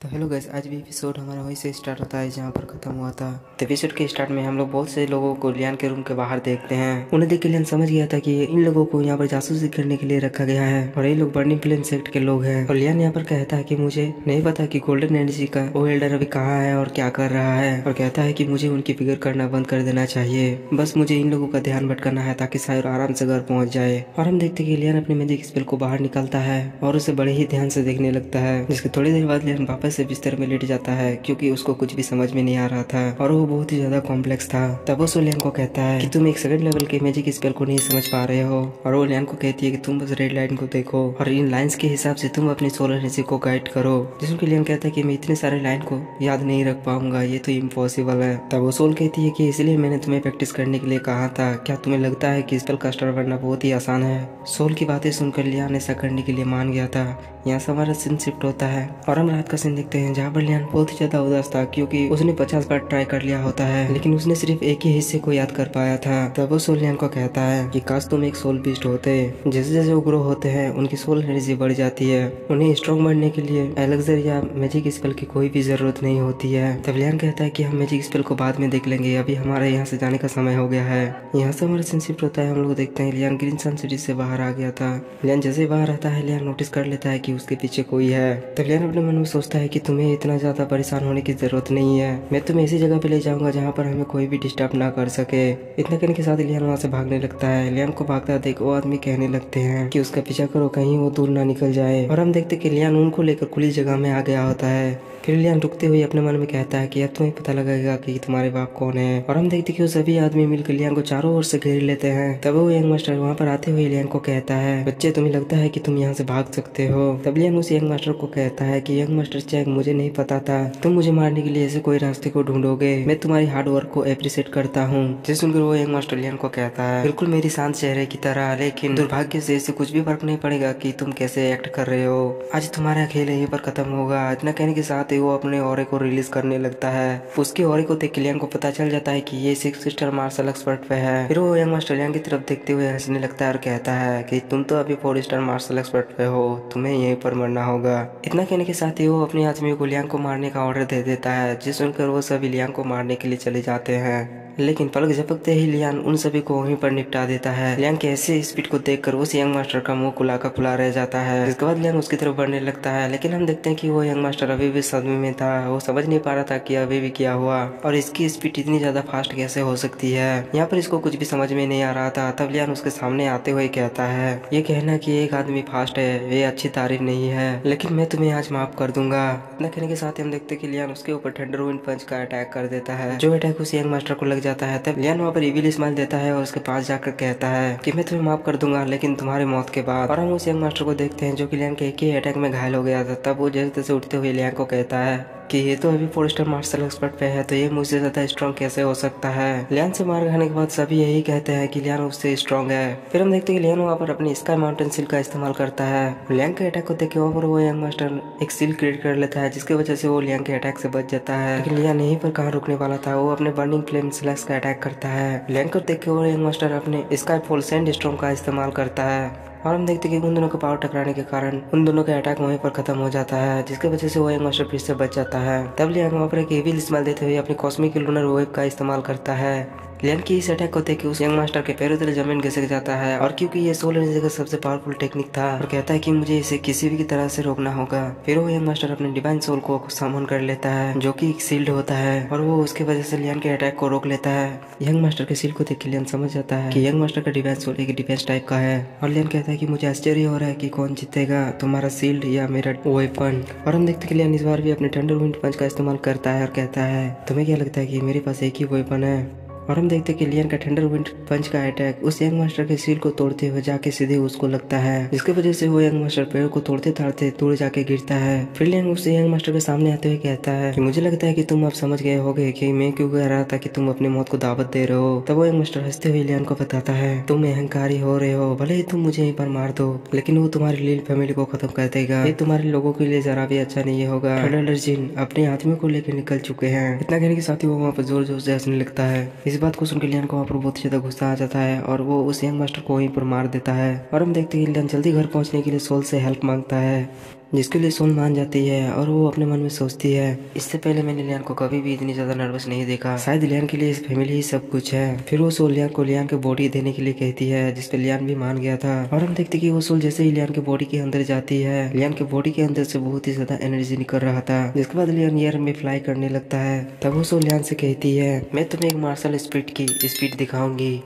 तो hello guys, आज भी एपिसोड हमारा वहीं से स्टार्ट होता है जहाँ पर खत्म हुआ था। तो एपिसोड के स्टार्ट में हम लोग बहुत से लोगों को लियान के रूम के बाहर देखते हैं। उन्हें देख के लियान समझ गया था कि इन लोगों को यहाँ पर जासूसी करने के लिए रखा गया है और ये लोग बर्निंग प्लेन सेक्ट के लोग हैं। और लियान यहाँ पर कहता है कि मुझे नहीं पता कि गोल्डन एनर्जी का वो एल्डर अभी कहाँ है और क्या कर रहा है, और कहता है कि मुझे उनकी फिक्र करना बंद कर देना चाहिए। बस मुझे इन लोगों का ध्यान भटकाना है ताकि सायर आराम से घर पहुँच जाए। और हम देखते कि लियान अपने मैजिक स्पेल को बाहर निकालता है और उसे बड़े ही ध्यान से देखने लगता है। जिसके थोड़ी देर बाद लियान वापस से बिस्तर में लेट जाता है क्योंकि उसको कुछ भी समझ में नहीं आ रहा था और वो बहुत ही ज्यादा कॉम्प्लेक्स था। तब वो सोलियन को कहता है कि तुम एक सेकंड लेवल के मैजिक स्पेल को नहीं समझ पा रहे हो, और वो लियान को कहती है कि तुम बस रेड लाइन को देखो और इन लाइंस के हिसाब से तुम अपनी सोलर एनर्जी को गाइड करो। जिसको लियान कहता है कि मैं इतने सारे लाइन को याद नहीं रख पाऊंगा, ये तो इम्पॉसिबल है। तब वो सोल कहती है कि इसलिए मैंने तुम्हें प्रैक्टिस करने के लिए कहा था। क्या तुम्हें लगता है कि स्पेल कास्टर बनना बहुत ही आसान है? सोल की बातें सुनकर लियान ऐसा करने के लिए मान गया था। यहाँ से हमारा सीन शिफ्ट होता है और हम रात का सीन देखते हैं जहाँ पर लियान बहुत ही ज्यादा उदास था क्योंकि उसने 50 बार ट्राई कर लिया होता है लेकिन उसने सिर्फ एक ही हिस्से को याद कर पाया था। तब वो सोल लियान को कहता है कि काश तुम एक सोल बीस्ट होते। जैसे जैसे वो ग्रो होते हैं उनकी सोल एनर्जी बढ़ जाती है। उन्हें स्ट्रॉन्ग बनने के लिए एलेक्सर या मैजिक स्पेल की कोई भी जरूरत नहीं होती है। तब लियान कहता है कि हम मैजिक स्पेल को बाद में देख लेंगे, अभी हमारे यहाँ से जाने का समय हो गया है। यहाँ से हमारा सीन शिफ्ट होता है। हम लोग देखते हैं लियान ग्रीन सन सिटी से बाहर आ गया था। लियान जैसे बाहर आता है लियान नोटिस कर लेता है कि उसके पीछे कोई है। तब लियान अपने मन में सोचता है कि तुम्हें इतना ज्यादा परेशान होने की जरूरत नहीं है, मैं तुम्हें ऐसी जगह पे ले जाऊंगा जहाँ पर हमें कोई भी डिस्टर्ब ना कर सके। इतना कहने के साथ लियान वहाँ से भागने लगता है। लियान को भागता देख वो आदमी कहने लगते हैं कि उसका पीछा करो, कहीं वो दूर ना निकल जाए। और हम देखते कि लियान उनको लेकर खुली जगह में आ गया होता है। फिर लियान रुकते हुए अपने मन में कहता है कि अब तुम्हें पता लगेगा कि तुम्हारे बाप कौन है। और हम देखते कि वो सभी आदमी मिलकर लियान को चारों ओर से घेर लेते हैं। तब वो यंग मास्टर वहाँ पर आते हुए लियान को कहता है, बच्चे तुम्हें लगता है कि तुम यहाँ से भाग सकते हो? तब लियान उस यंग मास्टर को कहता है कि यंग मास्टर चैंग, मुझे नहीं पता था तुम मुझे मारने के लिए ऐसे कोई रास्ते को ढूंढोगे। मैं तुम्हारी हार्ड वर्क को अप्रिशिएट करता हूँ। जिसे सुनकर वो यंग मास्टर लियान को कहता है, बिल्कुल मेरी शांत चेहरे की तरह, लेकिन दुर्भाग्य से इससे कुछ भी फर्क नहीं पड़ेगा कि तुम कैसे एक्ट कर रहे हो। आज तुम्हारा खेल यहीं पर खत्म होगा। इतना कहने के साथ ही वो अपने ऑरे को रिलीज करने लगता है। उसके ऑरे को देख के लियान को पता चल जाता है कि ये 6 स्टार मार्शल एक्सपर्ट पे है। फिर वो यंग मास्टर लियान की तरफ देखते हुए हंसने लगता है और कहता है कि तुम तो अभी 4 स्टार मार्शल एक्सपर्ट पे हो, तुम्हें यहीं पर मरना होगा। इतना कहने के साथ ही वो अपने आदमियों को लियान को मारने का ऑर्डर दे देता है। जिस सुनकर वो सभी लियान को मारने के लिए चले जाते हैं, लेकिन पलक झपकते ही लियान उन सभी को वहीं पर निपटा देता है। लियान के ऐसे स्पीड को देखकर उस यंग मास्टर का मुंह खुला का खुला रह जाता है। जिसके बाद लियान उसकी तरफ बढ़ने लगता है, लेकिन हम देखते हैं कि वो यंग मास्टर अभी भी सदमे में था। वो समझ नहीं पा रहा था कि अभी भी क्या हुआ और इसकी स्पीड इतनी ज्यादा फास्ट कैसे हो सकती है। यहाँ पर इसको कुछ भी समझ में नहीं आ रहा था। तब लियान उसके सामने आते हुए कहता है, ये कहना कि एक आदमी फास्ट है ये अच्छी तारीफ नहीं है, लेकिन मैं तुम्हें आज माफ कर दूंगा। इतना कहने के साथ ही हम देखते कि लियान उसके ऊपर थंडर विंड पंच का अटैक कर देता है, जो अटैक उस यंग मास्टर को लग जाता है। तब लियान वहाँ पर इविल स्माइल देता है और उसके पास जाकर कहता है कि मैं तुम्हें माफ कर दूंगा, लेकिन तुम्हारी मौत के बाद। और हम उस यंग मास्टर को देखते हैं जो कि लियान के एक ही अटैक में घायल हो गया था। तब वो जैसे तैसे उठते हुए लियान को कहता है कि ये तो अभी 4 स्टार मार्शल एक्सपर्ट पे है, तो ये मुझसे ज्यादा स्ट्रॉन्ग कैसे हो सकता है। लियान से मार खाने के बाद सभी यही कहते हैं कि लियान उससे स्ट्रॉन्ग है। फिर हम देखते हैं कि लियान वहाँ पर अपनी स्काई माउंटेन सील का इस्तेमाल करता है। लियान के अटैक को देख के वहाँ पर वो यंग मास्टर एक सील क्रिएट कर लेता है, जिसकी वजह से वो लियान के अटैक से बच जाता है। लेकिन लियान यहीं पर कहाँ रुकने वाला था, वो अपने बर्निंग फ्लेम स्लैश का अटैक करता है। लियान को देख के वो यंग मास्टर अपने स्काई फॉल सैंड स्टॉर्म का इस्तेमाल करता है और हम देखते हैं कि उन दोनों का पावर टकराने के कारण उन दोनों का अटैक वहीं पर खत्म हो जाता है, जिसकी वजह से वो यंग मास्टर फिर से बच जाता है। तब लियान वहाँ पर एक इविल स्माइल देते हुए अपनी कॉस्मिक लूनर वेव का इस्तेमाल करता है। लियान की इस अटैक को देख के उस यंग मास्टर के पैरों तले जमीन घिसक जाता है, और क्योंकि ये सोलर एनर्जी का सबसे पावरफुल टेक्निक था, और कहता है कि मुझे इसे किसी भी तरह से रोकना होगा। फिर वो यंग मास्टर अपने डिवाइन सोल को समन कर लेता है, जो कि एक शील्ड होता है, और वो उसकी वजह से लियान के अटैक को रोक लेता है। यंग मास्टर के शील्ड को देख के लियान समझ जाता है कि यंग मास्टर का डिवाइन सोल एक डिफेंस टाइप का है। और लियान कहता है कि मुझे आश्चर्य हो रहा है कि कौन जीतेगा, तुम्हारा शील्ड या मेरा वेपन। और हम देखते हैं कि लियान इस बार भी अपने थंडर विंड पंच का इस्तेमाल करता है और कहता है, तुम्हें क्या लगता है कि मेरे पास एक ही वेपन है? और हम देखते हैं कि लियान का थंडर विंड पंच का अटैक उस यंग मास्टर के सील को तोड़ते हुए जाके सीधे उसको लगता है, जिसकी वजह से वो यंग मास्टर पेड़ को तोड़ते तोड़ते दूर जाके गिरता है। फिर लियान उस यंग मास्टर के सामने आते हुए कहता है कि मुझे लगता है कि तुम अब समझ गए होगे कि मैं क्यों कह रहा था कि तुम अपनी मौत को दावत दे रहे हो। तब वो यंग मास्टर हंसते हुए लियान को बताता है, तुम अहंकारी हो रहे हो, भले ही तुम मुझे यहीं पर मार दो, लेकिन वो तुम्हारी लील फैमिली को खत्म कर देगा। ये तुम्हारे लोगों के लिए जरा भी अच्छा नहीं होगा। थंडर जिन अपने आदमियों को लेकर निकल चुके हैं। इतना कहने के साथ ही वो वहाँ पर जोर जोर से हंसने लगता है। इस बात को सुनकर लियान को वहाँ पर बहुत ज्यादा गुस्सा आ जाता है और वो उस यंग मास्टर को वहीं पर मार देता है। और हम देखते हैं कि लियान जल्दी घर पहुंचने के लिए सोल से हेल्प मांगता है। जिसके लिए सोल मान जाती है और वो अपने मन में सोचती है, इससे पहले मैंने लियान को कभी भी इतनी ज्यादा नर्वस नहीं देखा, शायद लियान के लिए इस फैमिली ही सब कुछ है। फिर वो सोल लियान को लियान के बॉडी देने के लिए कहती है, जिसपे लियान भी मान गया था। और हम देखते कि वो सोल जैसे ही लियान के बॉडी के अंदर जाती है, लियान के बॉडी के अंदर से बहुत ही ज्यादा एनर्जी निकल रहा था। जिसके बाद लियान एयर में फ्लाई करने लगता है। तब वो सोल लियान से कहती है, मैं तुम्हें एक मार्शल स्पिरिट की स्पीड दिखाऊंगी।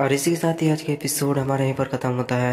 और इसी के साथ ही आज का एपिसोड हमारे यहीं पर खत्म होता है।